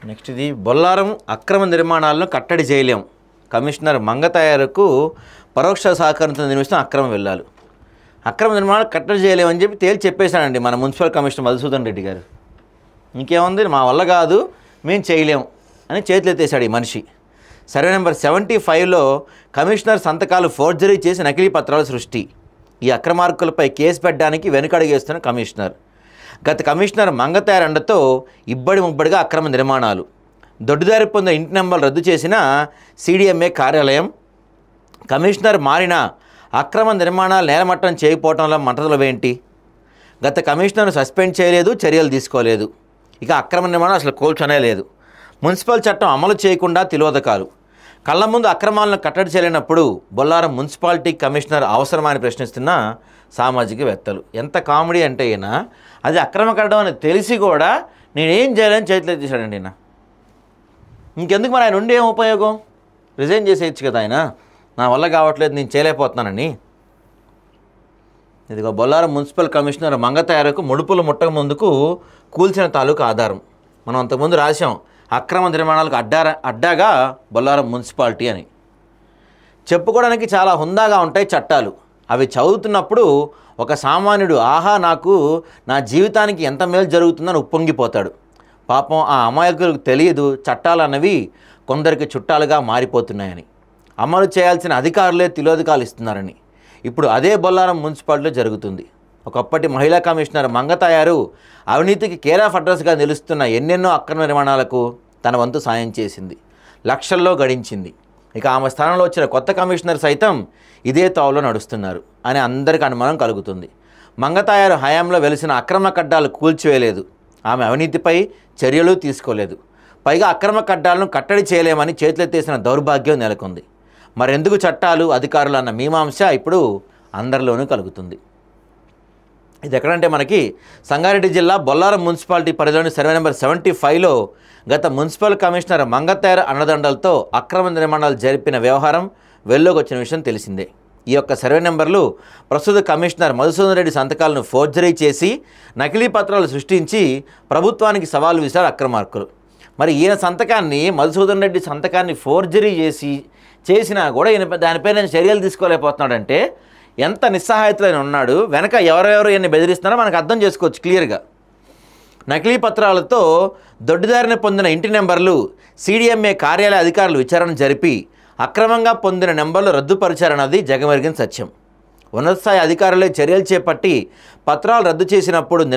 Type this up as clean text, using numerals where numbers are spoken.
Next ఇది బొల్లారం అక్రమ నిర్మాణాలను కట్టడి చేయలేం. కమిషనర్ మంగతాయారుకు పరోక్ష సహకారంతో నిర్మిస్తున్న అక్రమ వెళ్ళాలి. అక్రమ నిర్మాణాలు కట్టడి చేయలేమని చెప్పి తేల్చి చెప్పేశానండి మన మున్సిపల్ కమిషనర్ మధుసూదన్ రెడ్డి గారు. ఇంకేముంది, మా వల్ల కాదు, మేము చేయలేం అని చేతులెత్తేశాడు ఈ మనిషి. సర్వే నెంబర్ 75లో కమిషనర్ సంతకాలు ఫోర్జరీ చేసి నకిలీ పత్రాల సృష్టి. ఈ అక్రమార్కులపై కేసు పెట్టడానికి వెనుకడుగేస్తున్న కమిషనర్. గత కమిషనర్ మంగతాయారు అండతో ఇబ్బడి ముబ్బడిగా అక్రమ నిర్మాణాలు. దొడ్డిదారి పొందిన ఇంటి నెంబర్లు రద్దు చేసిన CDMA కార్యాలయం. కమిషనర్ మారిన అక్రమ నిర్మాణాలు నేలమట్టం చేయకపోవడంలో మంటలవేంటి? గత కమిషనర్ సస్పెండ్ చేయలేదు, చర్యలు తీసుకోలేదు. ఇక అక్రమ నిర్మాణం అసలు కోల్చనే లేదు. మున్సిపల్ చట్టం అమలు చేయకుండా తిలోదకాలు. కళ్ళ ముందు అక్రమాలను కట్టడి చేయలేనప్పుడు బొల్లారం మున్సిపాలిటీ కమిషనర్ అవసరమని ప్రశ్నిస్తున్న సామాజికవేత్తలు. ఎంత కామెడీ అంటే ఈయన అది అక్రమ కట్టడం అని తెలిసి కూడా నేనేం చేయాలని చేతిలో తీశాడండి ఈయన. ఇంకెందుకు మరి ఆయన ఉండి ఏం ఉపయోగం? రిజైన్ చేసేయచ్చు కదా ఆయన, నా వల్ల కావట్లేదు, నేను చేయలేకపోతున్నానని. ఇదిగో బొల్లారం మున్సిపల్ కమిషనర్ మంగతాయారుకు ముడుపులు ముట్టక ముందుకు కూల్చిన తాలూకు ఆధారం. మనం అంతకుముందు రాసాం అక్రమ నిర్మాణాలకు అడ్డాగా బొల్లారం మున్సిపాలిటీ అని. చెప్పుకోవడానికి చాలా హుందాగా ఉంటాయి చట్టాలు. అవి చదువుతున్నప్పుడు ఒక సామాన్యుడు ఆహా నాకు నా జీవితానికి ఎంత మేలు జరుగుతుందని ఉప్పొంగిపోతాడు. పాపం ఆ అమాయకులకు తెలియదు చట్టాలు అన్నవి కొందరికి చుట్టాలుగా మారిపోతున్నాయని. అమలు చేయాల్సిన అధికారులే తిలోదకాలు ఇస్తున్నారని. ఇప్పుడు అదే బొల్లారం మున్సిపాలిటీలో జరుగుతుంది. ఒకప్పటి మహిళా కమిషనర్ మంగతాయారు అవినీతికి కేర్ ఆఫ్ అడ్రస్గా నిలుస్తున్న ఎన్నెన్నో అక్రమ నిర్మాణాలకు తన వంతు సాయం చేసింది, లక్షల్లో గడించింది. ఇక ఆమె స్థానంలో వచ్చిన కొత్త కమిషనర్ సైతం ఇదే తావులో నడుస్తున్నారు అని అందరికీ అనుమానం కలుగుతుంది. మంగతాయారు హయాంలో వెలిసిన అక్రమ కడ్డాలు కూల్చివేయలేదు, ఆమె అవినీతిపై చర్యలు తీసుకోలేదు. పైగా అక్రమ కడ్డాలను కట్టడి చేయలేమని చేతులెత్తేసిన దౌర్భాగ్యం నెలకొంది. మరెందుకు చట్టాలు అధికారులు అన్న మీమాంస ఇప్పుడు అందరిలోనూ కలుగుతుంది. ఇది ఎక్కడంటే మనకి సంగారెడ్డి జిల్లా బొల్లారం మున్సిపాలిటీ పరిధిలోని సర్వే నెంబర్ 75లో గత మున్సిపల్ కమిషనర్ మంగతాయారు అండదండలతో అక్రమ నిర్మాణాలు జరిపిన వ్యవహారం వెల్లోకి వచ్చిన విషయం తెలిసిందే. ఈ యొక్క సర్వే నెంబర్లు ప్రస్తుత కమిషనర్ మధుసూదన్ రెడ్డి సంతకాలను ఫోర్జరీ చేసి నకిలీ పత్రాలు సృష్టించి ప్రభుత్వానికి సవాలు విసిరారు అక్రమార్కులు. మరి ఈయన సంతకాన్ని మధుసూదన్ రెడ్డి సంతకాన్ని ఫోర్జరీ చేసినా కూడా ఈయన దానిపై నేను చర్యలు తీసుకోలేకపోతున్నాడంటే ఎంత నిస్సహాయతలో ఉన్నాడు. వెనక ఎవరెవరు ఈయన్ని బెదిరిస్తున్నారో మనకు అర్థం చేసుకోవచ్చు క్లియర్గా. నకిలీ పత్రాలతో దొడ్డిదారిని పొందిన ఇంటి నెంబర్లు CDMA కార్యాలయ అధికారులు విచారణ జరిపి అక్రమంగా పొందిన నెంబర్లు రద్దుపరిచారన్నది జగమెరిగిన సత్యం. ఉన్నత స్థాయి అధికారులే చర్యలు చేపట్టి పత్రాలు రద్దు చేసినప్పుడు